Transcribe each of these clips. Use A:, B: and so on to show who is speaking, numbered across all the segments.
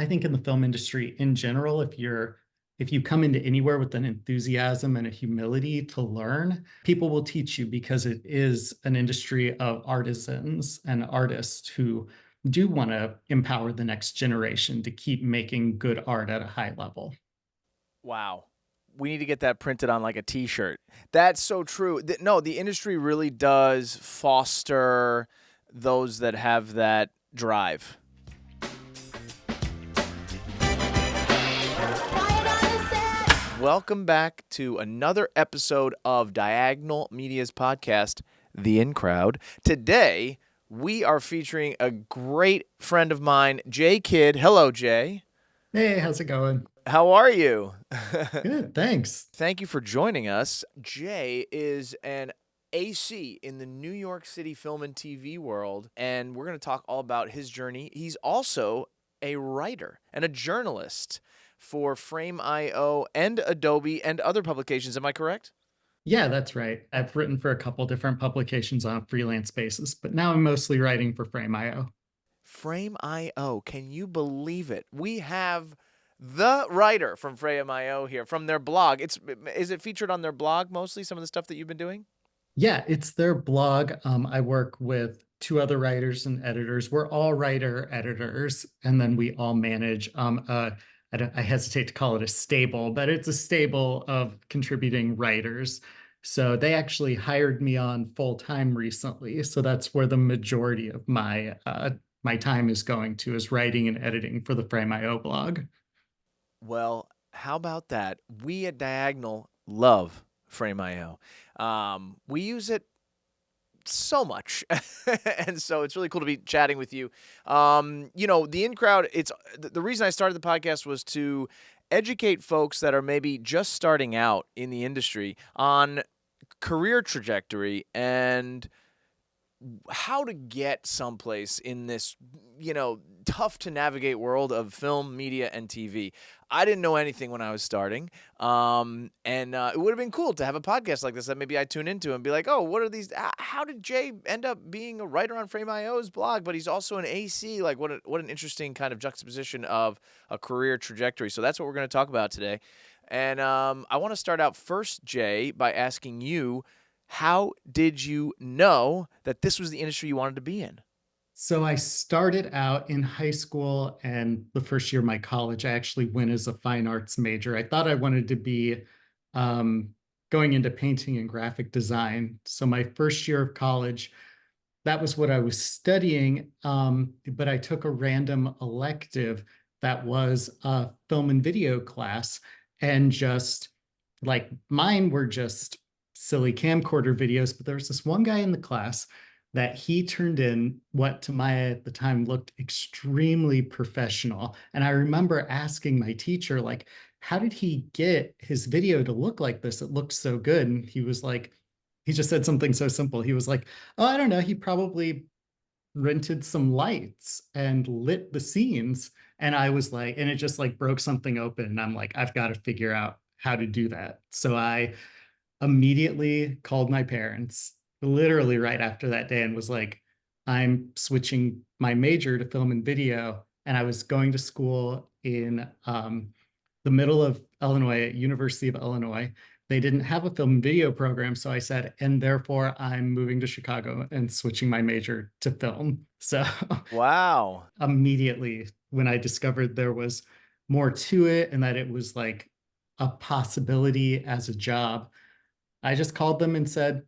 A: I think in the film industry in general, if you come into anywhere with an enthusiasm and a humility to learn, people will teach you because it is an industry of artisans and artists who do want to empower the next generation to keep making good art at a high level.
B: Wow. We need to get that printed on like a t-shirt. That's so true. No, the industry really does foster those that have that drive. Welcome back to another episode of Diagonal Media's podcast, The In Crowd. Today, we are featuring a great friend of mine, Jay Kidd. Hello, Jay.
A: Hey, how's it going?
B: How are you?
A: Good, thanks.
B: Thank you for joining us. Jay is an AC in the New York City film and TV world, and we're going to talk all about his journey. He's also a writer and a journalist for Frame.io and Adobe and other publications. Am I correct?
A: Yeah, that's right. I've written for a couple different publications on a freelance basis, but now I'm mostly writing for Frame.io.
B: Frame.io, can you believe it? We have the writer from Frame.io here, from their blog. Is it featured on their blog mostly, some of the stuff that you've been doing?
A: Yeah, it's their blog. I work with two other writers and editors. We're all writer editors, and then we all manage I hesitate to call it a stable, but it's a stable of contributing writers. So they actually hired me on full time recently. So that's where the majority of my time is going to, is writing and editing for the Frame.io blog.
B: Well, how about that? We at Diagonal love Frame.io. We use it so much. And so it's really cool to be chatting with you. The in crowd, it's the reason I started the podcast was to educate folks that are maybe just starting out in the industry on career trajectory and how to get someplace in this, tough to navigate world of film, media, and TV. I didn't know anything when I was starting. And it would have been cool to have a podcast like this that maybe I tune into and be like, oh, what are these? How did Jay end up being a writer on Frame.io's blog, but he's also an AC? Like, what an interesting kind of juxtaposition of a career trajectory. So that's what we're going to talk about today. And I want to start out first, Jay, by asking you, how did you know that this was the industry you wanted to be in?
A: So I started out in high school, and the first year of my college, I actually went as a fine arts major. I thought I wanted to be um, going into painting and graphic design. So my first year of college, that was what I was studying. But I took a random elective that was a film and video class, and just like mine were just silly camcorder videos. But there was this one guy in the class that he turned in what to my at the time looked extremely professional. And I remember asking my teacher, like, how did he get his video to look like this? It looks so good. And he was like, he just said something so simple. He was like, oh, I don't know. He probably rented some lights and lit the scenes. And I was like, and it just like broke something open. And I'm like, I've got to figure out how to do that. So I immediately called my parents literally right after that day and was like, I'm switching my major to film and video. And I was going to school in the middle of Illinois at University of Illinois. They didn't have a film and video program. So I said, and therefore I'm moving to Chicago and switching my major to film. So
B: Wow.
A: immediately when I discovered there was more to it and that it was like a possibility as a job, I just called them and said,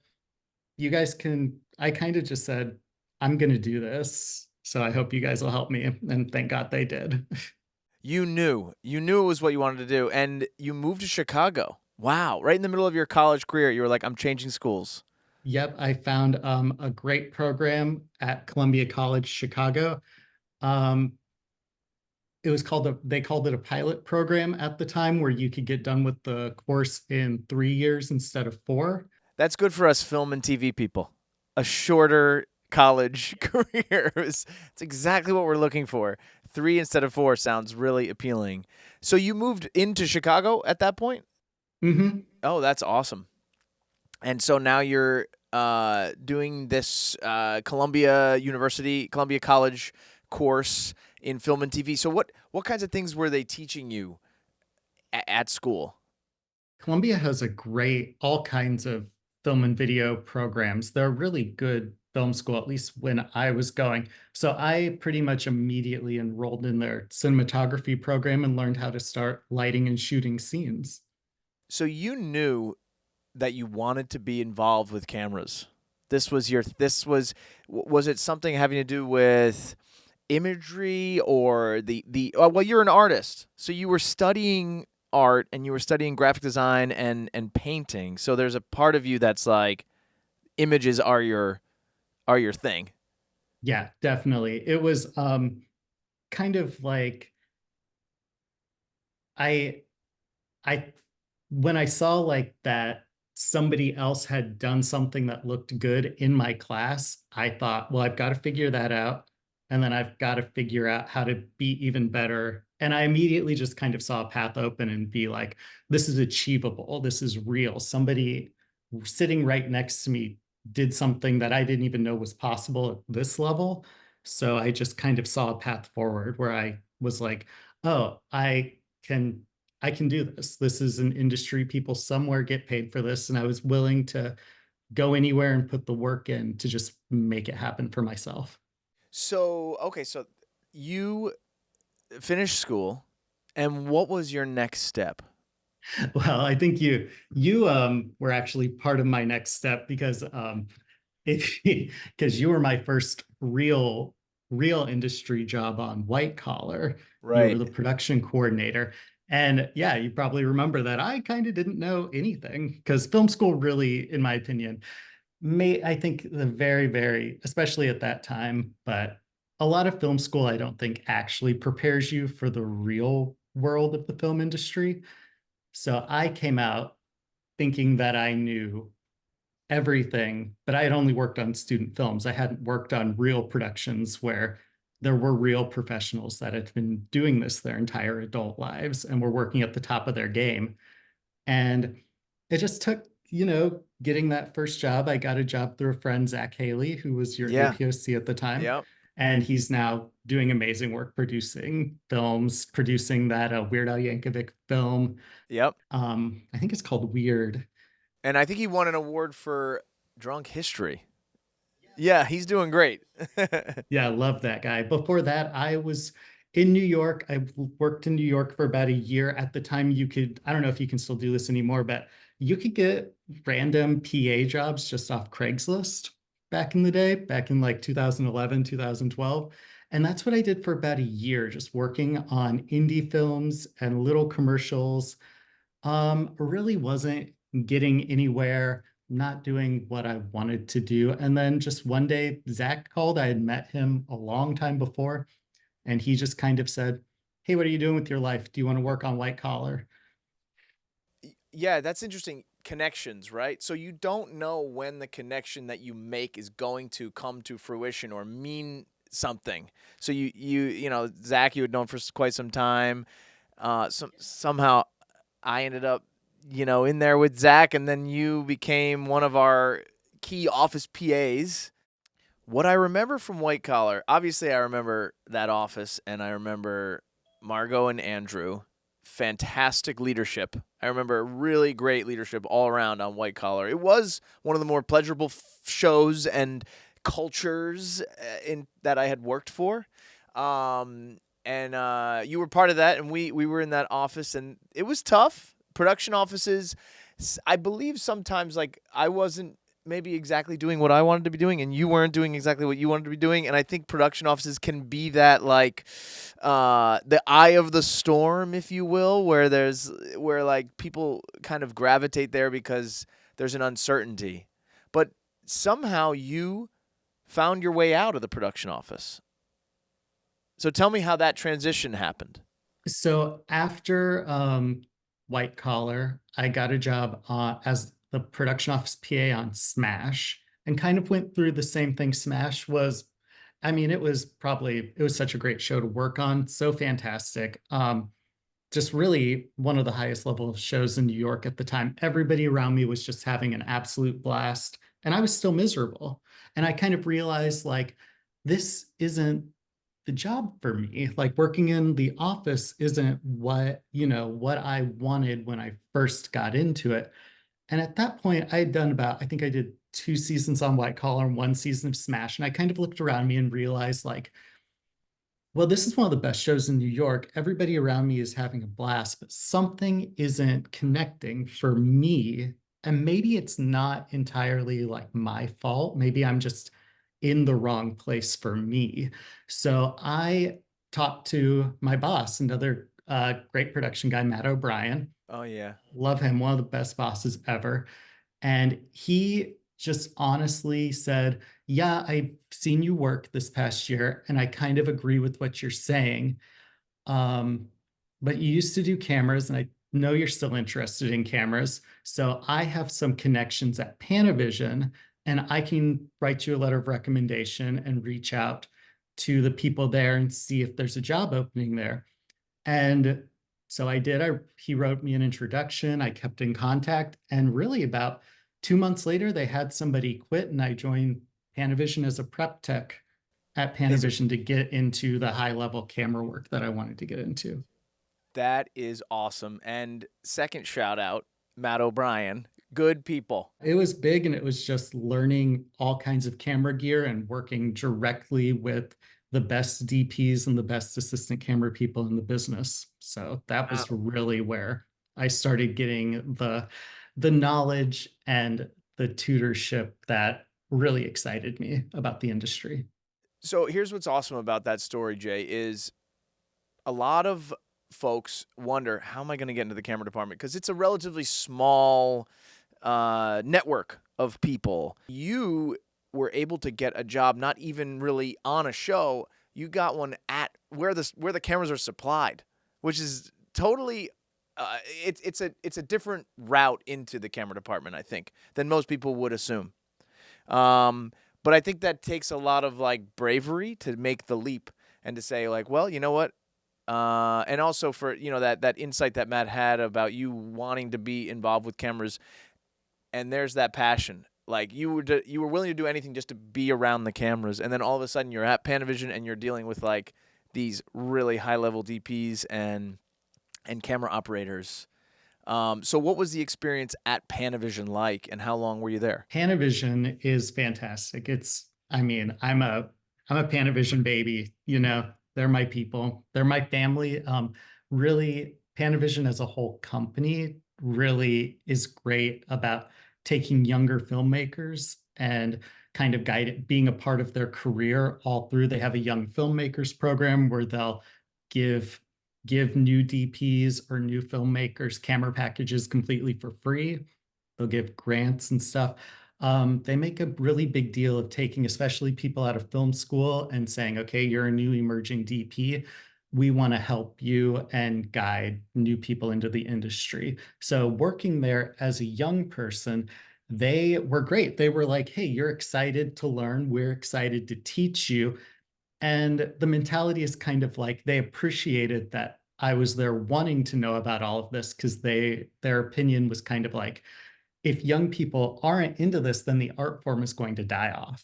A: you guys can, I kind of just said, I'm going to do this. So I hope you guys will help me. And thank God they did.
B: You knew it was what you wanted to do, and you moved to Chicago. Wow. Right in the middle of your college career, you were like, I'm changing schools.
A: Yep. I found a great program at Columbia College, Chicago. Um, it was they called it a pilot program at the time, where you could get done with the course in 3 years instead of four.
B: That's good for us film and TV people. A shorter college career. It's exactly what we're looking for. 3 instead of 4 sounds really appealing. So you moved into Chicago at that point?
A: Mm-hmm.
B: Oh, that's awesome. And so now you're doing this Columbia College course in film and TV. So What kinds of things were they teaching you at school?
A: Columbia has a great, all kinds of film and video programs. They're a really good film school, at least when I was going. So I pretty much immediately enrolled in their cinematography program and learned how to start lighting and shooting scenes.
B: So you knew that you wanted to be involved with cameras. Was it something having to do with imagery or the well, you're an artist. So you were studying art and you were studying graphic design and painting. So there's a part of you that's like images are your thing.
A: Yeah, definitely. It was kind of like I I when I saw like that somebody else had done something that looked good in my class, I thought, well, I've got to figure that out. And then I've got to figure out how to be even better. And I immediately just kind of saw a path open and be like, this is achievable. This is real. Somebody sitting right next to me did something that I didn't even know was possible at this level. So I just kind of saw a path forward where I was like, oh, can I can do this. This is an industry. People somewhere get paid for this. And I was willing to go anywhere and put the work in to just make it happen for myself.
B: So, okay, so you finished school and what was your next step?
A: Well, I think you were actually part of my next step because because you were my first real industry job on White Collar. You were
B: Right.
A: the production coordinator. And yeah, you probably remember that I kind of didn't know anything because film school really, in my opinion, I think the very, especially at that time, but a lot of film school, I don't think actually prepares you for the real world of the film industry. So I came out thinking that I knew everything, but I had only worked on student films. I hadn't worked on real productions where there were real professionals that had been doing this their entire adult lives and were working at the top of their game. And it just took, getting that first job. I got a job through a friend, Zach Haley, who was your
B: Yeah.
A: APOC at the time.
B: Yep.
A: And he's now doing amazing work producing films, producing that Weird Al Yankovic film.
B: Yep.
A: I think it's called Weird.
B: And I think he won an award for Drunk History. Yeah, he's doing great.
A: Yeah, I love that guy. Before that, I was in New York. I worked in New York for about a year. At the time, I don't know if you can still do this anymore, but you could get random PA jobs just off Craigslist back in the day, back in like 2011, 2012. And that's what I did for about a year, just working on indie films and little commercials. Really wasn't getting anywhere, not doing what I wanted to do. And then just one day, Zach called. I had met him a long time before, and he just kind of said, hey, what are you doing with your life? Do you want to work on White Collar?
B: Yeah, that's interesting. Connections, right? So you don't know when the connection that you make is going to come to fruition or mean something. So you know, Zach, you had known for quite some time. Somehow I ended up, in there with Zach, and then you became one of our key office PAs. What I remember from White Collar, obviously, I remember that office, and I remember Margot and Andrew. Fantastic leadership. I remember really great leadership all around on White Collar. It was one of the more pleasurable shows and cultures in that I had worked for. And you were part of that, and we were in that office, and it was tough. Production offices, I believe sometimes like I wasn't maybe exactly doing what I wanted to be doing, and you weren't doing exactly what you wanted to be doing. And I think production offices can be that like the eye of the storm, if you will, where like people kind of gravitate there because there's an uncertainty. But somehow you found your way out of the production office. So tell me how that transition happened.
A: So after White Collar, I got a job as the production office PA on Smash and kind of went through the same thing. Smash was, I mean, it was such a great show to work on. So fantastic. Just really one of the highest level of shows in New York at the time. Everybody around me was just having an absolute blast, and I was still miserable. And I kind of realized like, this isn't the job for me. Like working in the office isn't what I wanted when I first got into it. And at that point, I had done I think I did 2 seasons on White Collar and 1 season of Smash. And I kind of looked around me and realized, like, well, this is one of the best shows in New York. Everybody around me is having a blast, but something isn't connecting for me. And maybe it's not entirely like my fault. Maybe I'm just in the wrong place for me. So I talked to my boss, another great production guy, Matt O'Brien.
B: Oh, yeah.
A: Love him, one of the best bosses ever. And he just honestly said, yeah, I've seen you work this past year, and I kind of agree with what you're saying. Um, but you used to do cameras, and I know you're still interested in cameras. So I have some connections at Panavision, and I can write you a letter of recommendation and reach out to the people there and see if there's a job opening there. And so I did. He wrote me an introduction. I kept in contact, and really about 2 months later, they had somebody quit, and I joined Panavision as a prep tech at
B: Is
A: Panavision to get into the high level camera work that I wanted to get into.
B: That is awesome. And second shout out, Matt O'Brien. Good people.
A: It was big, and it was just learning all kinds of camera gear and working directly with the best DPs and the best assistant camera people in the business. So that was
B: Wow.
A: really where I started getting the knowledge and the tutorship that really excited me about the industry.
B: So here's what's awesome about that story, Jay, is a lot of folks wonder, how am I going to get into the camera department? Because it's a relatively small network of people. You were able to get a job, not even really on a show. You got one at where the cameras are supplied, which is totally it's a different route into the camera department, I think, than most people would assume. But I think that takes a lot of like bravery to make the leap and to say like, well, you know what? And also for that insight that Matt had about you wanting to be involved with cameras, and there's that passion. Like you were willing to do anything just to be around the cameras, and then all of a sudden you're at Panavision and you're dealing with like these really high level DPs and camera operators. So what was the experience at Panavision like, and how long were you there?
A: Panavision is fantastic. I mean, I'm a Panavision baby, they're my people, they're my family. Really, Panavision as a whole company really is great about taking younger filmmakers and kind of being a part of their career all through. They have a young filmmakers program where they'll give give new DPs or new filmmakers camera packages completely for free. They'll give grants and stuff. They make a really big deal of taking, especially people out of film school, and saying, okay, you're a new emerging DP. We want to help you and guide new people into the industry. So, working there as a young person, they were great. They were like, hey, you're excited to learn. We're excited to teach you. And the mentality is kind of like they appreciated that I was there wanting to know about all of this, because their opinion was kind of like, if young people aren't into this, then the art form is going to die off.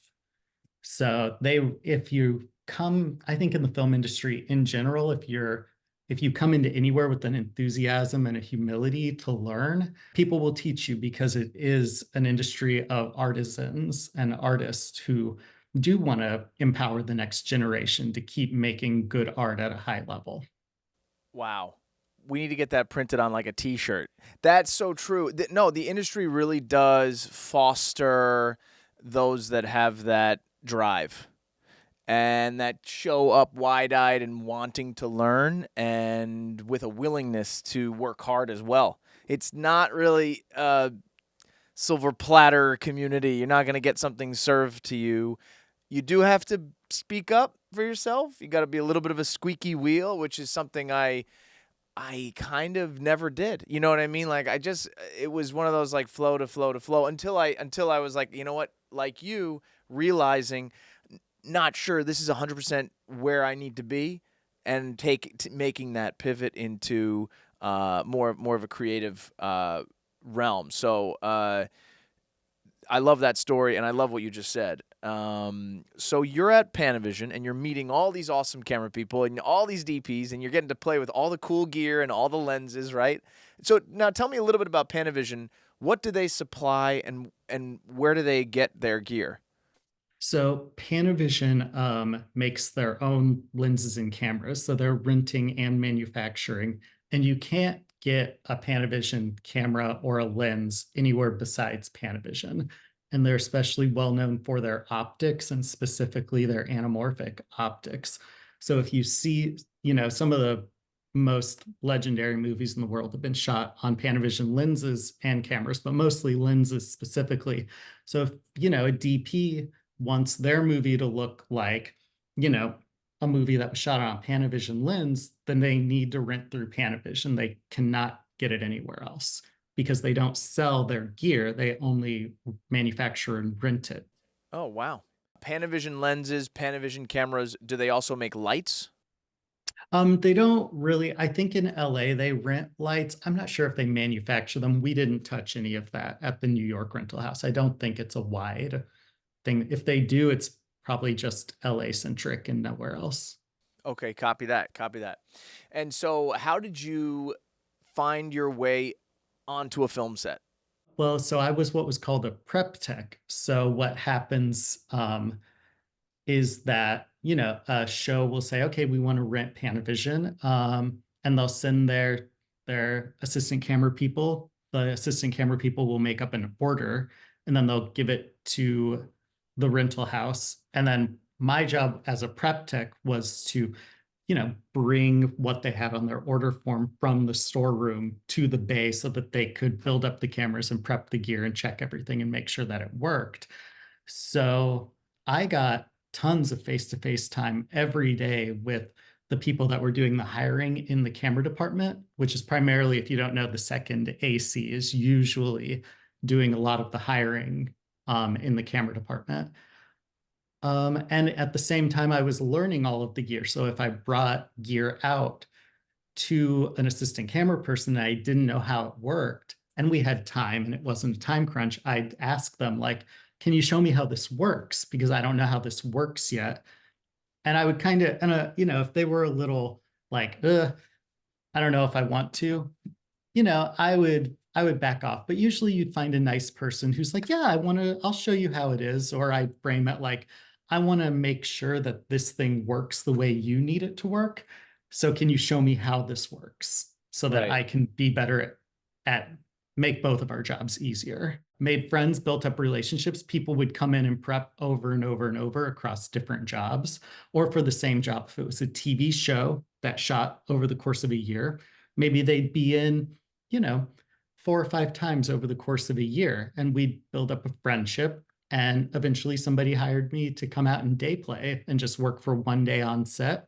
A: So if you come, I think in the film industry in general, if you come into anywhere with an enthusiasm and a humility to learn, people will teach you, because it is an industry of artisans and artists who do want to empower the next generation to keep making good art at a high level.
B: Wow. We need to get that printed on like a t-shirt. That's so true. No, the industry really does foster those that have that drive and that show up wide-eyed and wanting to learn and with a willingness to work hard as well. It's not really a silver platter community. You're not going to get something served to you. You do have to speak up for yourself. You got to be a little bit of a squeaky wheel, which is something I kind of never did. You know what I mean? Like it was one of those like flow to flow to flow until I was like, you know what? Like you realizing, not sure this is 100% where I need to be, and making that pivot into more of a creative realm. So I love that story, and I love what you just said. So you're at Panavision and you're meeting all these awesome camera people and all these DPs, and you're getting to play with all the cool gear and all the lenses, right? So now tell me a little bit about Panavision. What do they supply, and where do they get their gear?
A: So Panavision makes their own lenses and cameras. So they're renting and manufacturing. And you can't get a Panavision camera or a lens anywhere besides Panavision. And they're especially well known for their optics and specifically their anamorphic optics. So if you see, some of the most legendary movies in the world have been shot on Panavision lenses and cameras, but mostly lenses specifically. So if, a DP wants their movie to look like, you know, a movie that was shot on a Panavision lens, then they need to rent through Panavision. They cannot get it anywhere else because they don't sell their gear. They only manufacture and rent it.
B: Oh, wow. Panavision lenses, Panavision cameras, do they also make lights?
A: They don't really, I think in LA they rent lights. I'm not sure if they manufacture them. We didn't touch any of that at the New York rental house. I don't think it's a wide thing. If they do, it's probably just LA centric and nowhere else.
B: Okay, copy that. Copy that. And so, how did you find your way onto a film set?
A: Well, so I was what was called a prep tech. So what happens is that, a show will say, okay, we want to rent Panavision, and they'll send their assistant camera people. The assistant camera people will make up an order, and then they'll give it to the rental house. And then my job as a prep tech was to, bring what they had on their order form from the storeroom to the bay so that they could build up the cameras and prep the gear and check everything and make sure that it worked. So I got tons of face-to-face time every day with the people that were doing the hiring in the camera department, which is primarily, if you don't know, the second AC is usually doing a lot of the hiring in the camera department. And at the same time, I was learning all of the gear. So if I brought gear out to an assistant camera person and I didn't know how it worked, and we had time and it wasn't a time crunch, I'd ask them, like, can you show me how this works? Because I don't know how this works yet. And I would kind of, and if they were a little like, I don't know if I want to, I would back off. But usually you'd find a nice person who's like, yeah, I'll show you how it is. Or I frame it like, I want to make sure that this thing works the way you need it to work. So can you show me how this works so that
B: Right.
A: I can be better at make both of our jobs easier? Made friends, built up relationships. People would come in and prep over and over and over across different jobs, or for the same job. If it was a TV show that shot over the course of a year, maybe they'd be in, you know, 4 or 5 times over the course of a year, and we'd build up a friendship. And eventually somebody hired me to come out and day play and just work for one day on set.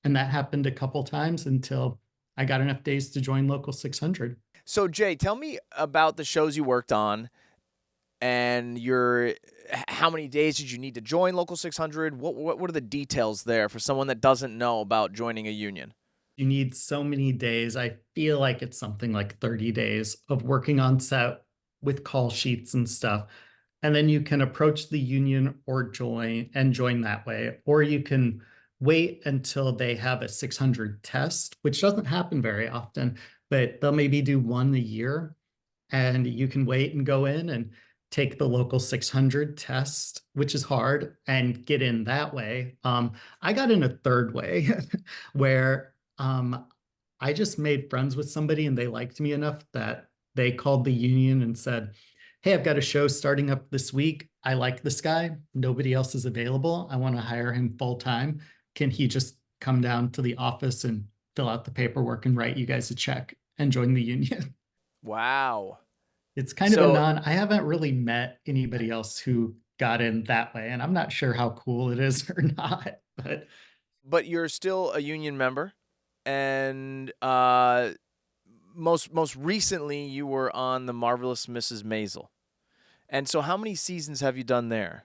A: And that happened a couple times until I got enough days to join Local 600.
B: So, Jay, tell me about the shows you worked on and how many days did you need to join Local 600? What are the details there for someone that doesn't know about joining a union?
A: You need so many days. I feel like it's something like 30 days of working on set with call sheets and stuff. And then you can approach the union or join that way. Or you can wait until they have a 600 test, which doesn't happen very often, but they'll maybe do one a year. And you can wait and go in and take the local 600 test, which is hard, and get in that way. I got in a third way where I just made friends with somebody and they liked me enough that they called the union and said, hey, I've got a show starting up this week. I like this guy. Nobody else is available. I want to hire him full time. Can he just come down to the office and fill out the paperwork and write you guys a check and join the union?
B: Wow.
A: It's kind of a
B: So,
A: I haven't really met anybody else who got in that way. And I'm not sure how cool it is or not, but
B: but you're still a union member, and most recently you were on the marvelous Mrs. Maisel. And so, how many seasons have you done there?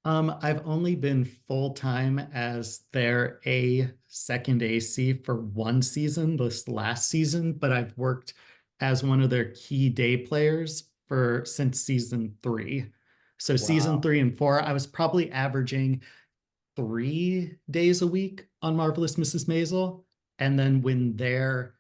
A: I've only been full time as their a second AC for one season, this last season, but I've worked as one of their key day players for since season 3. So season
B: Wow.
A: 3 and 4, I was probably averaging 3 days a week on Marvelous Mrs. Maisel. And then when their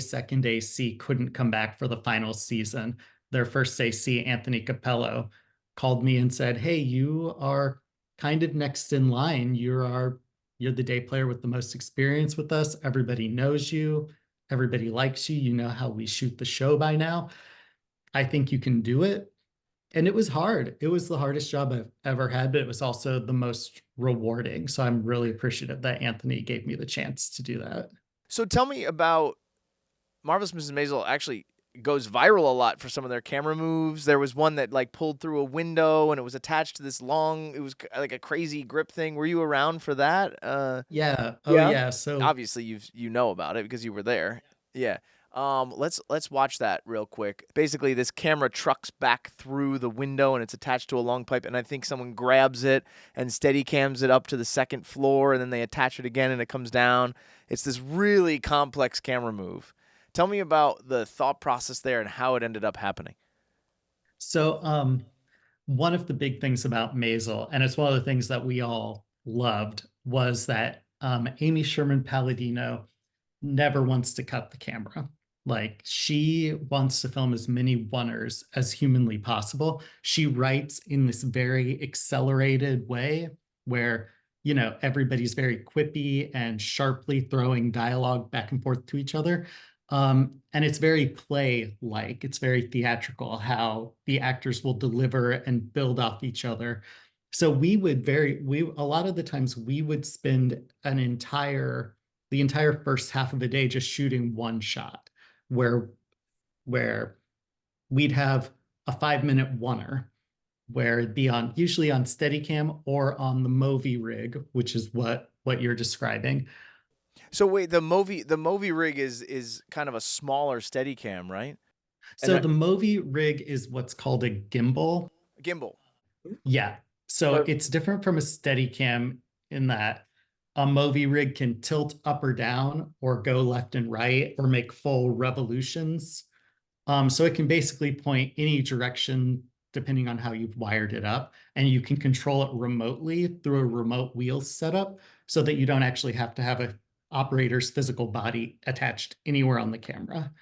A: second AC couldn't come back for the final season, their first AC, Anthony Capello, called me and said, "Hey, you are kind of next in line. You're the day player with the most experience with us. Everybody knows you. Everybody likes you. You know how we shoot the show by now. I think you can do it." And it was hard. It was the hardest job I've ever had, but it was also the most rewarding. So I'm really appreciative that Anthony gave me the chance to do that.
B: So tell me about Marvelous Mrs. Maisel actually goes viral a lot for some of their camera moves. There was one that like pulled through a window and it was attached to this long, it was like a crazy grip thing. Were you around for that?
A: Yeah. Oh,
B: Yeah.
A: yeah. So
B: Obviously you know about it because you were there. Yeah. Let's watch that real quick. Basically, this camera trucks back through the window and it's attached to a long pipe, and I think someone grabs it and steady cams it up to the second floor, and then they attach it again and it comes down. It's this really complex camera move. Tell me about the thought process there and how it ended up happening.
A: So one of the big things about Maisel, and it's one of the things that we all loved, was that Amy Sherman Palladino never wants to cut the camera. Like, she wants to film as many oneers as humanly possible. She writes in this very accelerated way where, everybody's very quippy and sharply throwing dialogue back and forth to each other. And it's very play like, it's very theatrical how the actors will deliver and build off each other. So a lot of the times we would spend the entire first half of the day just shooting one shot where where we'd have a 5 minute oneer where it'd be on usually on Steadicam or on the Movi rig, which is what you're describing.
B: So wait, the Movi rig is kind of a smaller steady cam, right? And
A: So the Movi rig is what's called a gimbal.
B: gimbal.
A: Yeah. So
B: Or
A: it's different from a Steadicam in that a Movi rig can tilt up or down or go left and right or make full revolutions. So it can basically point any direction depending on how you've wired it up, and you can control it remotely through a remote wheels setup so that you don't actually have to have a operator's physical body attached anywhere on the camera.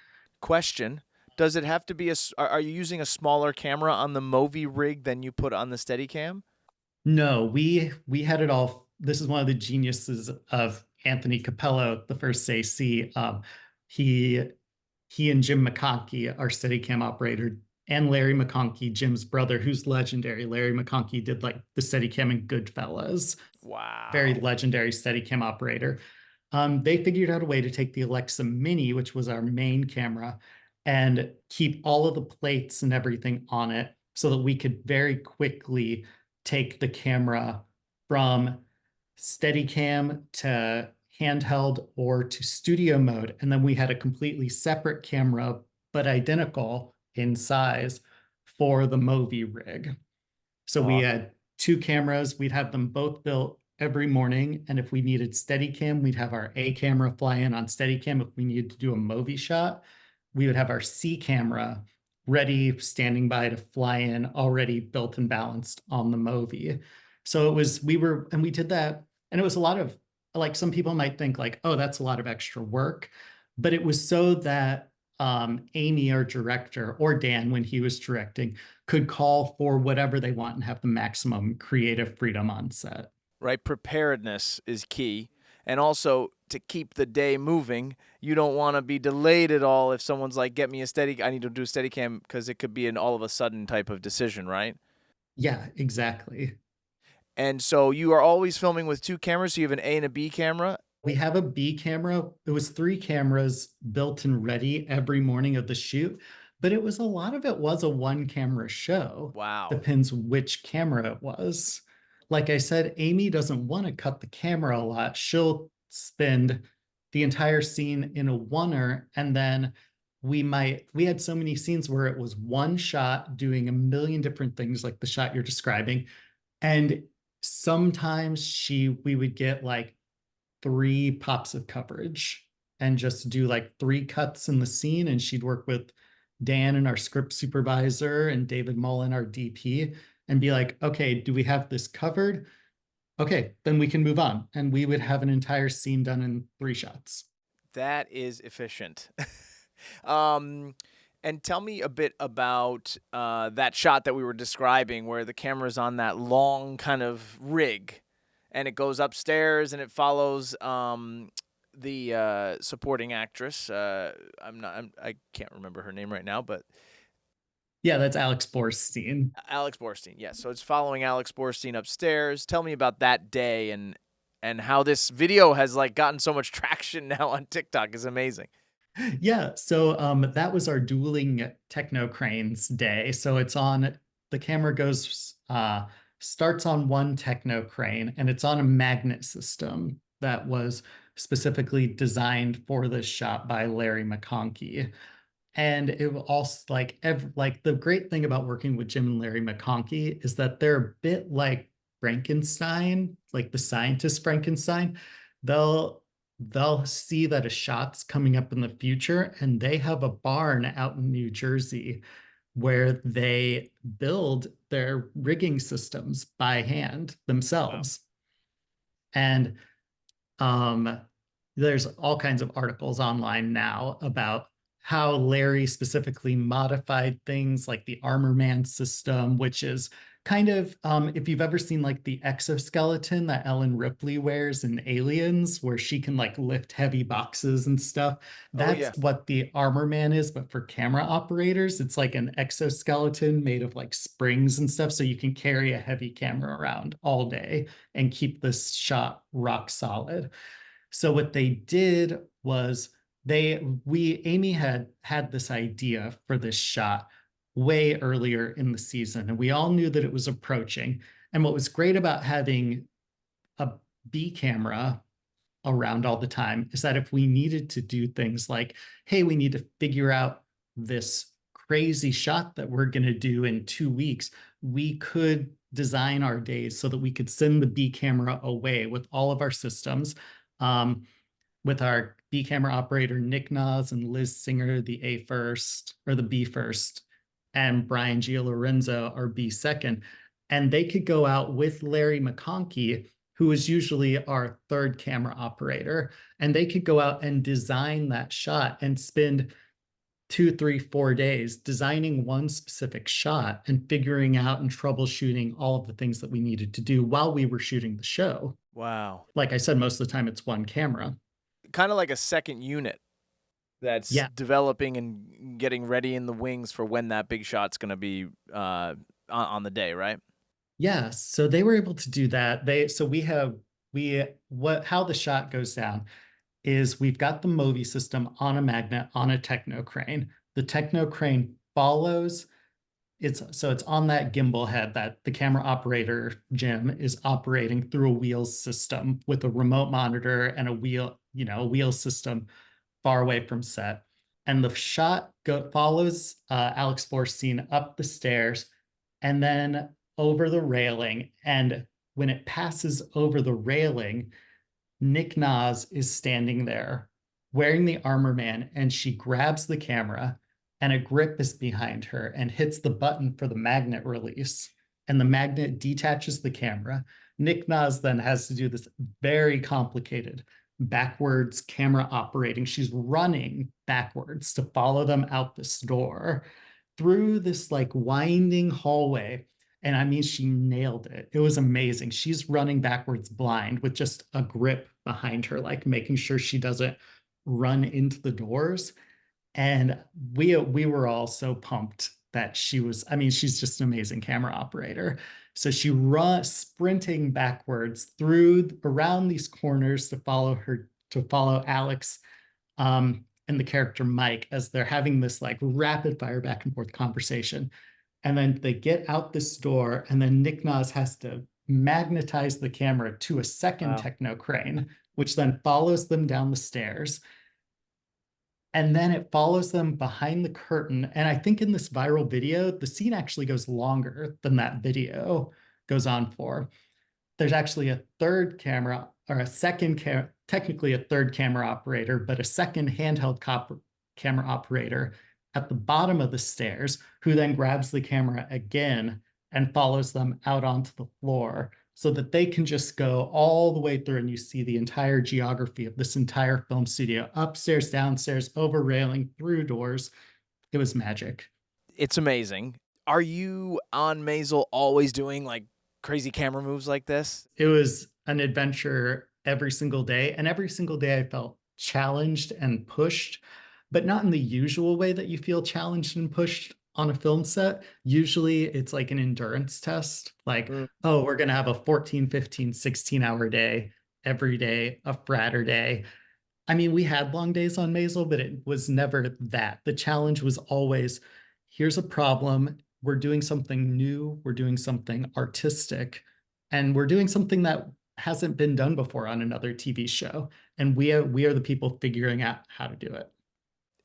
B: question, does it have to be are you using a smaller camera on the Movi rig than you put on the Steadicam?
A: No, we had it all. This is one of the geniuses of Anthony Capello, the first AC. He he and Jim McConkey, our Steadicam operator, and Larry McConkey, Jim's brother, who's legendary. Larry McConkey did like the Steadicam in Goodfellas, very
B: Wow.
A: legendary Steadicam operator. They figured out a way to take the Alexa Mini, which was our main camera, and keep all of the plates and everything on it so that we could very quickly take the camera from Steadicam to handheld or to studio mode. And then we had a completely separate camera, but identical in size for the Movi rig. So we
B: Awesome.
A: had two cameras. We'd have them both built every morning. And if we needed Steadicam, we'd have our A camera fly in on Steadicam. If we needed to do a Movi shot, we would have our C camera ready, standing by to fly in, already built and balanced on the Movi. So we did that. And it was a lot of, like, some people might think like, oh, that's a lot of extra work. But it was so that Amy, our director, or Dan, when he was directing, could call for whatever they want and have the maximum creative freedom on set.
B: Right, preparedness is key. And also to keep the day moving, you don't want to be delayed at all if someone's like, "Get me a steady I need to do a Steadicam," because it could be an all of a sudden type of decision, right?
A: Yeah, exactly.
B: And so you are always filming with two cameras, so you have an A and a B camera.
A: We have a B camera. It was 3 cameras built and ready every morning of the shoot, but a lot of it was a one camera show.
B: Wow.
A: Depends which camera it was. Like I said, Amy doesn't want to cut the camera a lot. She'll spend the entire scene in a oneer, and then we had so many scenes where it was one shot doing a million different things like the shot you're describing. And sometimes we would get like 3 pops of coverage and just do like 3 cuts in the scene. And she'd work with Dan and our script supervisor and David Mullen, our DP. and be like, okay, do we have this covered? Okay, then we can move on. And we would have an entire scene done in 3 shots.
B: That is efficient. um, and tell me a bit about that shot that we were describing where the camera's on that long kind of rig and it goes upstairs and it follows the supporting actress. I can't remember her name right now, but
A: Yeah, that's Alex Borstein.
B: Alex Borstein. Yes. So it's following Alex Borstein upstairs. Tell me about that day and how this video has like gotten so much traction now on TikTok is amazing.
A: Yeah, so that was our dueling techno cranes day. So it's on, the camera goes starts on one techno crane, and it's on a magnet system that was specifically designed for this shot by Larry McConkey. And it will also like the great thing about working with Jim and Larry McConkey is that they're a bit like Frankenstein, like the scientist Frankenstein. They'll see that a shot's coming up in the future, and they have a barn out in New Jersey where they build their rigging systems by hand
B: Wow.
A: themselves. And um, there's all kinds of articles online now about how Larry specifically modified things like the Armor Man system, which is kind of if you've ever seen like the exoskeleton that Ellen Ripley wears in Aliens, where she can like lift heavy boxes and stuff.
B: Oh yeah.
A: That's what the Armor Man is, but for camera operators, it's like an exoskeleton made of like springs and stuff, so you can carry a heavy camera around all day and keep this shot rock solid. So what they did was Amy had this idea for this shot way earlier in the season, and we all knew that it was approaching. And what was great about having a B camera around all the time is that if we needed to do things like, hey, we need to figure out this crazy shot that we're going to do in 2 weeks, we could design our days so that we could send the B camera away with all of our systems. Um, with our B camera operator, Nick Nas and Liz Singer, the A first or the B first, and Brian Gialorenzo, our B second. And they could go out with Larry McConkey, who is usually our third camera operator, and they could go out and design that shot and spend 2, 3, 4 days designing one specific shot and figuring out and troubleshooting all of the things that we needed to do while we were shooting the show.
B: Wow.
A: Like I said, most of the time it's one camera.
B: Kind of like a second unit that's
A: Yeah.
B: developing and getting ready in the wings for when that big shot's going to be on the day, right?
A: Yeah. So they were able to do that. How the shot goes down is we've got the Movi system on a magnet on a techno crane. The techno crane follows. It's on that gimbal head that the camera operator, Jim, is operating through a wheels system with a remote monitor and a wheel system far away from set. And the shot follows Alex Borstein up the stairs and then over the railing. And when it passes over the railing, Nick Nas is standing there wearing the Armor Man, and she grabs the camera, and a grip is behind her and hits the button for the magnet release. And the magnet detaches the camera. Nick Nas then has to do this very complicated backwards camera operating. She's running backwards to follow them out this door through this like winding hallway. And I mean, she nailed it. It was amazing. She's running backwards blind with just a grip behind her, like making sure she doesn't run into the doors. And we were all so pumped that I mean, she's just an amazing camera operator. So she runs sprinting backwards through around these corners to follow Alex and the character Mike as they're having this like rapid fire back and forth conversation. And then they get out this door, and then Nick Nas has to magnetize the camera to a second
B: Wow.
A: techno crane, which then follows them down the stairs. And then it follows them behind the curtain. And I think in this viral video, the scene actually goes longer than that video goes on for. There's actually a third camera or a second camera, technically a third camera operator, but a second handheld camera operator at the bottom of the stairs who then grabs the camera again and follows them out onto the floor so that they can just go all the way through and you see the entire geography of this entire film studio, upstairs, downstairs, over railing, through doors. It was magic.
B: It's amazing. Are you on Maisel always doing like crazy camera moves like this?
A: It was an adventure every single day. And every single day I felt challenged and pushed, but not in the usual way that you feel challenged and pushed on a film set. Usually it's like an endurance test, like,
B: Mm.
A: oh, we're going to have a 14, 15, 16-hour day every day, a fratter day. I mean, we had long days on Maisel, but it was never that. The challenge was always, here's a problem. We're doing something new. We're doing something artistic, and we're doing something that hasn't been done before on another TV show. And we are the people figuring out how to do it.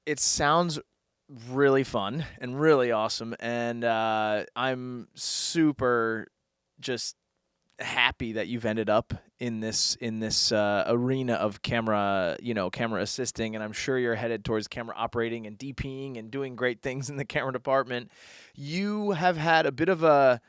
B: It sounds really fun and really awesome, and I'm super just happy that you've ended up in this arena of camera, camera assisting, and I'm sure you're headed towards camera operating and DPing and doing great things in the camera department. You have had a bit of an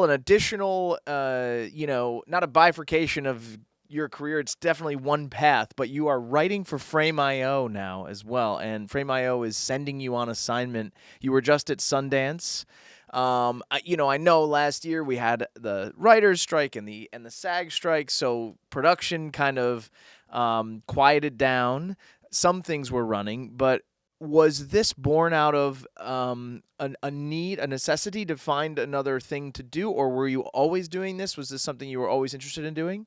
B: additional, not a bifurcation of your career. It's definitely one path, but you are writing for Frame.io now as well, and Frame.io is sending you on assignment. You were just at Sundance. I know last year we had the writers' strike and the SAG strike, so production kind of quieted down. Some things were running, but was this born out of a need, a necessity to find another thing to do, or were you always doing this? Was this something you were always interested in doing?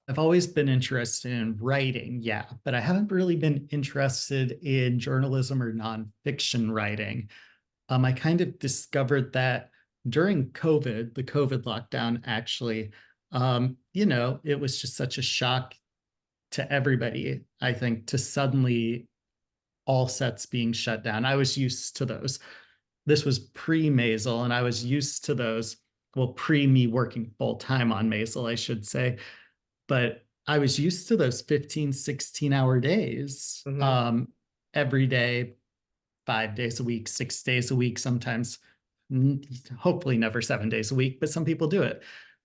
A: I've always been interested in writing, yeah, but I haven't really been interested in journalism or nonfiction writing. I kind of discovered that during COVID, the COVID lockdown, actually, it was just such a shock to everybody, I think, to suddenly all sets being shut down. I was used to those. This was pre Maisel, and I was used to those. Well, pre me working full time on Maisel, I should say. But I was used to those 15, 16-hour days
B: Mm-hmm.
A: every day, 5 days a week, 6 days a week, sometimes, hopefully never 7 days a week, but some people do it.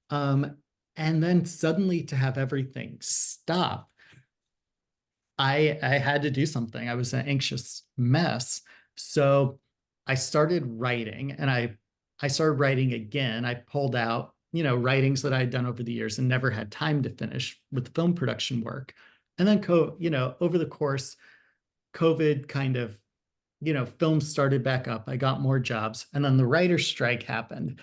A: Um, and then suddenly to have everything stop, I had to do something. I was an anxious mess. So I started writing, and I started writing again. I pulled out, writings that I'd done over the years and never had time to finish with film production work. And then over the course, COVID kind of, films started back up. I got more jobs, and then the writer's strike happened.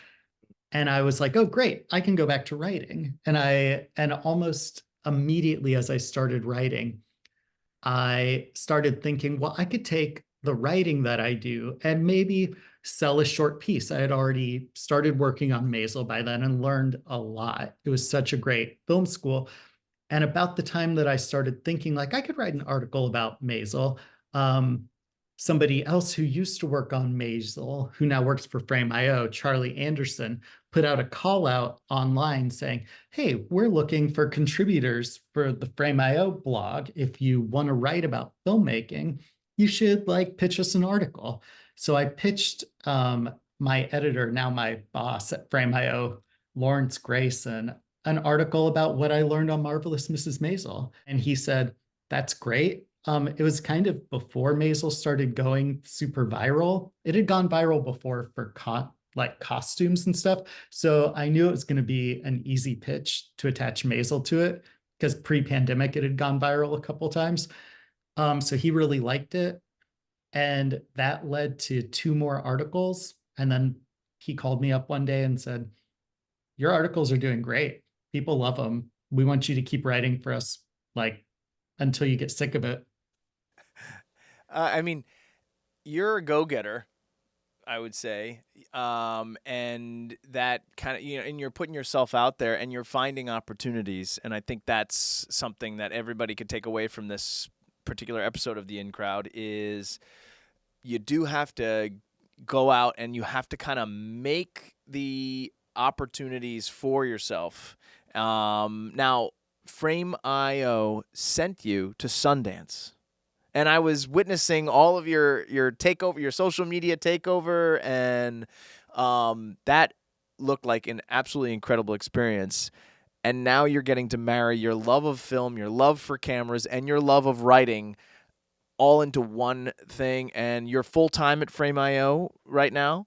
A: And I was like, oh, great, I can go back to writing. And almost immediately as I started writing, I started thinking, well, I could take the writing that I do and maybe sell a short piece. I had already started working on Maisel by then and learned a lot. It was such a great film school. And about the time that I started thinking, like, I could write an article about Maisel, um, somebody else who used to work on Maisel, who now works for Frame.io, Charlie Anderson, put out a call out online saying, hey, we're looking for contributors for the Frame.io blog. If you want to write about filmmaking, you should pitch us an article. So I pitched my editor, now my boss at Frame.io, Lawrence Grayson, an article about what I learned on Marvelous Mrs. Maisel. And he said, that's great. It was kind of before Maisel started going super viral. It had gone viral before for costumes and stuff. So I knew it was going to be an easy pitch to attach Maisel to it because pre-pandemic it had gone viral a couple times. So he really liked it. And that led to two more articles. And then he called me up one day and said, your articles are doing great. People love them. We want you to keep writing for us, until you get sick of it.
B: I mean, you're a go-getter, I would say, and that kind of and you're putting yourself out there and you're finding opportunities, and I think that's something that everybody could take away from this particular episode of the In Crowd is you do have to go out and you have to kind of make the opportunities for yourself. Now, Frame.io sent you to Sundance, and I was witnessing all of your takeover, your social media takeover, and that look like an absolutely incredible experience. And now you're getting to marry your love of film, your love for cameras, and your love of writing all into one thing. And you're full time at Frame.io right now,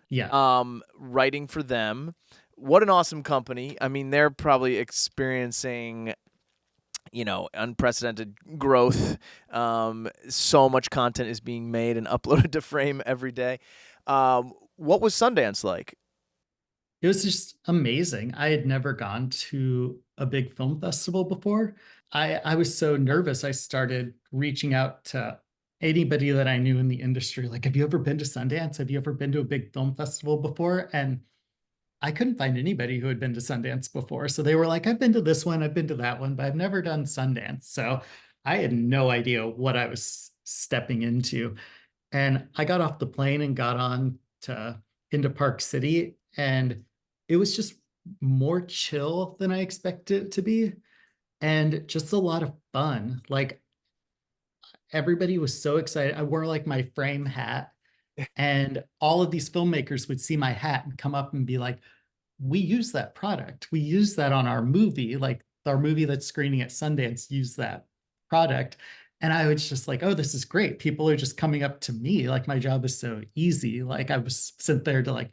A: Yeah.
B: writing for them. What an awesome company. I mean, they're probably experiencing, unprecedented growth. So much content is being made and uploaded to Frame every day. What was Sundance like?
A: It was just amazing. I had never gone to a big film festival before. I was so nervous. I started reaching out to anybody that I knew in the industry. Like, have you ever been to Sundance? Have you ever been to a big film festival before? And I couldn't find anybody who had been to Sundance before. So they were like, I've been to this one, I've been to that one, but I've never done Sundance. So I had no idea what I was stepping into. And I got off the plane and got on to into Park City, and it was just more chill than I expected it to be, and just a lot of fun. Like, everybody was so excited. I wore like my frame hat, and all of these filmmakers would see my hat and come up and be like, we use that product. We use that on our movie. Like, our movie that's screening at Sundance used that product. And I was just like, oh, this is great. People are just coming up to me. Like, my job is so easy. Like, I was sent there to like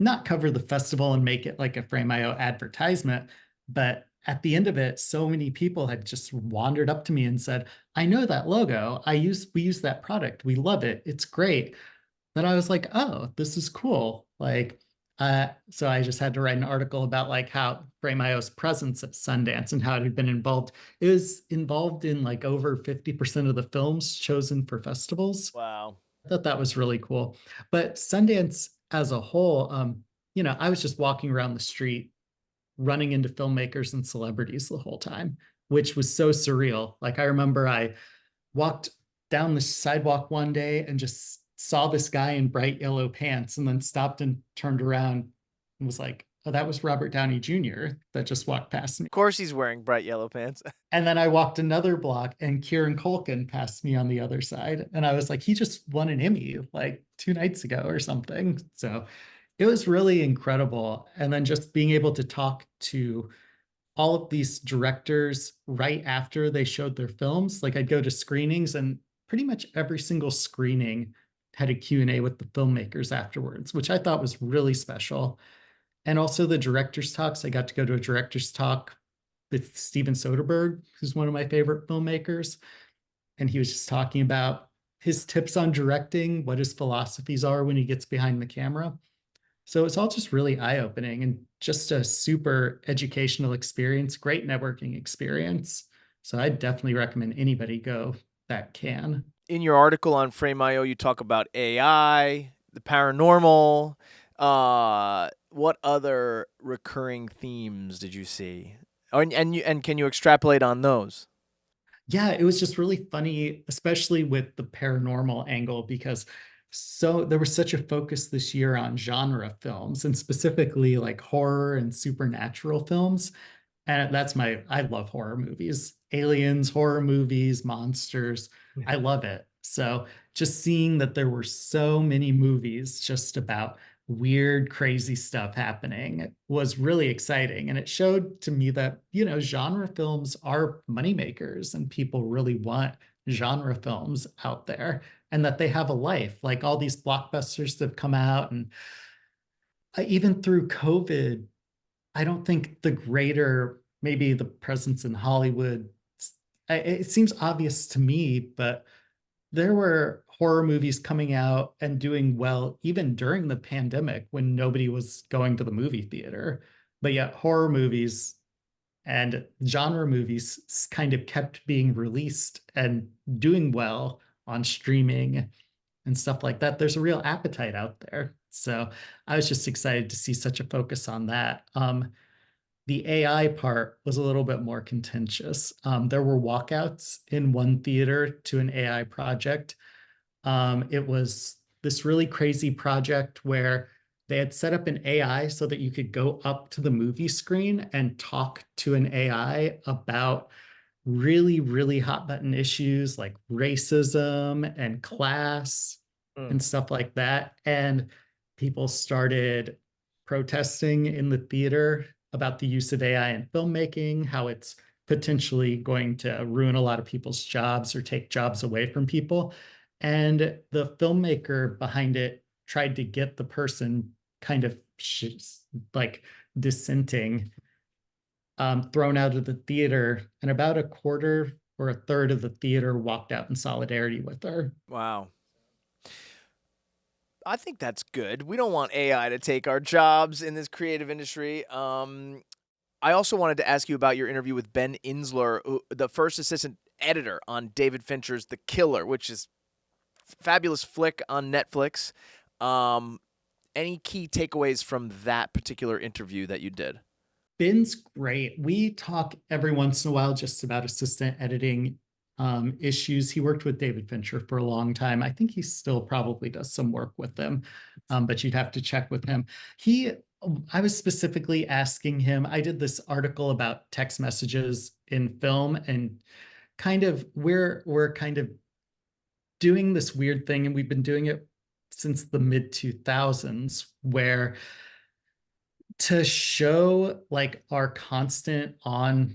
A: not cover the festival and make it like a Frame.io advertisement. But at the end of it, so many people had just wandered up to me and said, I know that logo. We use that product. We love it. It's great. That I was like, oh, this is cool. Like, so I just had to write an article about like how Frame.io's presence at Sundance and how it had been involved. It was involved in like over 50% of the films chosen for festivals.
B: Wow.
A: I thought that was really cool. But Sundance as a whole, I was just walking around the street, running into filmmakers and celebrities the whole time, which was so surreal. Like, I remember I walked down the sidewalk one day and just saw this guy in bright yellow pants, and then stopped and turned around and was like, oh, that was Robert Downey Jr. that just walked past me.
B: Of course, he's wearing bright yellow pants.
A: And then I walked another block and Kieran Culkin passed me on the other side. And I was like, he just won an Emmy like 2 nights ago or something. So it was really incredible. And then just being able to talk to all of these directors right after they showed their films. Like, I'd go to screenings, and pretty much every single screening had a Q&A with the filmmakers afterwards, which I thought was really special. And also the director's talks. I got to go to a director's talk with Steven Soderbergh, who's one of my favorite filmmakers. And he was just talking about his tips on directing, what his philosophies are when he gets behind the camera. So it's all just really eye-opening and just a super educational experience, great networking experience. So I definitely recommend anybody go that can.
B: In your article on Frame.io, you talk about AI, the paranormal. What other recurring themes did you see? Oh, and can you extrapolate on those?
A: Yeah, it was just really funny, especially with the paranormal angle, because there was such a focus this year on genre films, and specifically like horror and supernatural films. And I love horror movies, aliens, horror movies, monsters. I love it. So just seeing that there were so many movies just about weird, crazy stuff happening was really exciting. And it showed to me that, genre films are moneymakers and people really want genre films out there, and that they have a life. Like, all these blockbusters that have come out, and even through COVID, I don't think maybe the presence in Hollywood, it seems obvious to me, but there were horror movies coming out and doing well even during the pandemic when nobody was going to the movie theater. But yet, horror movies and genre movies kind of kept being released and doing well on streaming and stuff like that. There's a real appetite out there. So I was just excited to see such a focus on that. The AI part was a little bit more contentious. There were walkouts in one theater to an AI project. It was this really crazy project where they had set up an AI so that you could go up to the movie screen and talk to an AI about really, really hot button issues like racism and class
B: Mm.
A: and stuff like that. And people started protesting in the theater about the use of AI in filmmaking, how it's potentially going to ruin a lot of people's jobs or take jobs away from people. And the filmmaker behind it tried to get the person kind of like dissenting thrown out of the theater, and about a quarter or a third of the theater walked out in solidarity with her.
B: Wow. I think that's good. We don't want AI to take our jobs in this creative industry. I also wanted to ask you about your interview with Ben Insler, the first assistant editor on David Fincher's The Killer, which is fabulous flick on Netflix. Um, any key takeaways from that particular interview that you did?
A: Ben's great. We talk every once in a while just about assistant editing issues. He worked with David Fincher for a long time. I think he still probably does some work with them, but you'd have to check with him. I was specifically asking him, I did this article about text messages in film, and kind of we're kind of doing this weird thing, and we've been doing it since the mid 2000s, where to show like our constant on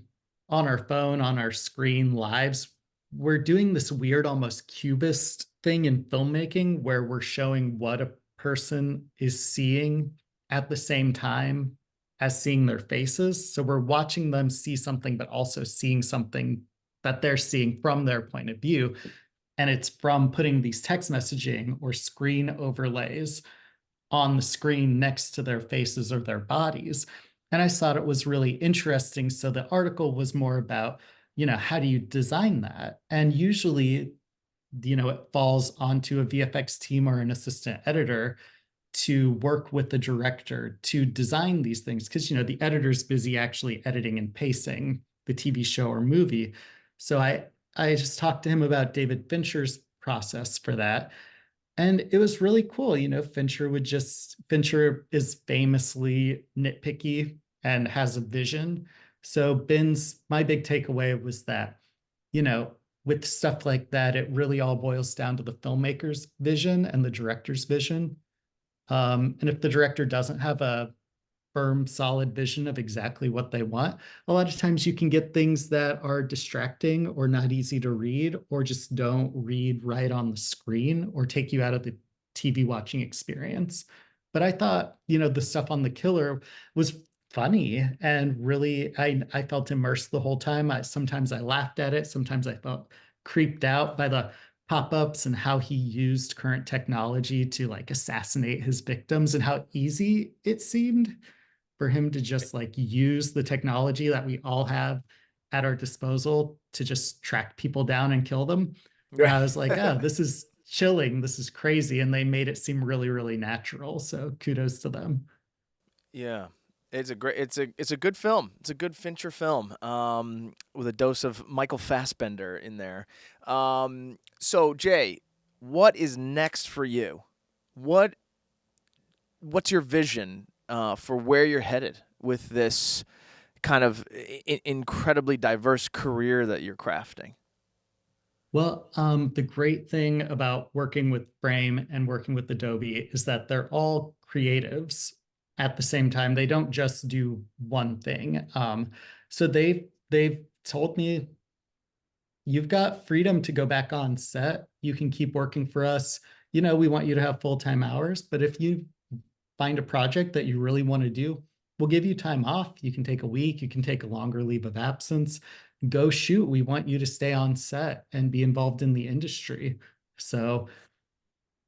A: our phone, on our screen lives, we're doing this weird almost cubist thing in filmmaking where we're showing what a person is seeing at the same time as seeing their faces. So we're watching them see something but also seeing something that they're seeing from their point of view, and it's from putting these text messaging or screen overlays on the screen next to their faces or their bodies. And I thought it was really interesting. So the article was more about, how do you design that? And usually, it falls onto a VFX team or an assistant editor to work with the director to design these things. Because, the editor's busy actually editing and pacing the TV show or movie. So I just talked to him about David Fincher's process for that, and it was really cool. Fincher is famously nitpicky and has a vision. So my big takeaway was that, you know, with stuff like that, it really all boils down to the filmmaker's vision and the director's vision. And if the director doesn't have a firm, solid vision of exactly what they want, a lot of times you can get things that are distracting or not easy to read, or just don't read right on the screen or take you out of the TV watching experience. But I thought, the stuff on The Killer was funny, and really, I felt immersed the whole time. Sometimes I laughed at it, sometimes I felt creeped out by the pop-ups and how he used current technology to like assassinate his victims and how easy it seemed for him to just like use the technology that we all have at our disposal to just track people down and kill them. And
B: Right.
A: I was like, oh, this is chilling. This is crazy. And they made it seem really, really natural. So kudos to them.
B: Yeah. It's a good film. It's a good Fincher film. With a dose of Michael Fassbender in there. So Jay, what is next for you? What what's your vision for where you're headed with this kind of incredibly diverse career that you're crafting?
A: Well, the great thing about working with Frame and working with Adobe is that they're all creatives at the same time. They don't just do one thing. So they've told me, you've got freedom to go back on set. You can keep working for us. We want you to have full-time hours, but if you find a project that you really want to do, we'll give you time off. You can take a week, you can take a longer leave of absence. Go shoot. We want you to stay on set and be involved in the industry. So,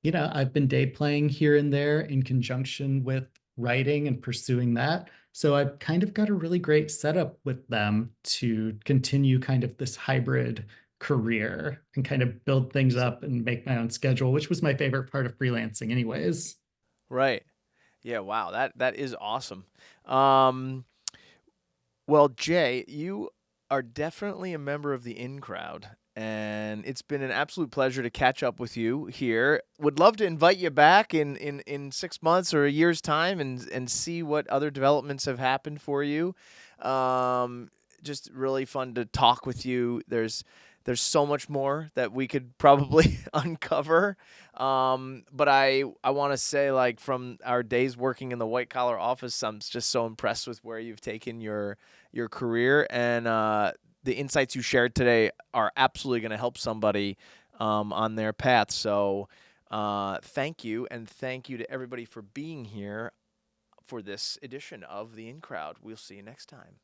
A: I've been day playing here and there in conjunction with writing and pursuing that. So I've kind of got a really great setup with them to continue kind of this hybrid career and kind of build things up and make my own schedule, which was my favorite part of freelancing anyways.
B: Right. Yeah, wow. That is awesome. Um Well, Jay, you are definitely a member of the in crowd, and it's been an absolute pleasure to catch up with you here. Would love to invite you back in 6 months or a year's time and see what other developments have happened for you. Just really fun to talk with you. There's so much more that we could probably uncover. But I want to say, like, from our days working in the white collar office, I'm just so impressed with where you've taken your career, and the insights you shared today are absolutely going to help somebody on their path. So thank you, and thank you to everybody for being here for this edition of the In Crowd. We'll see you next time.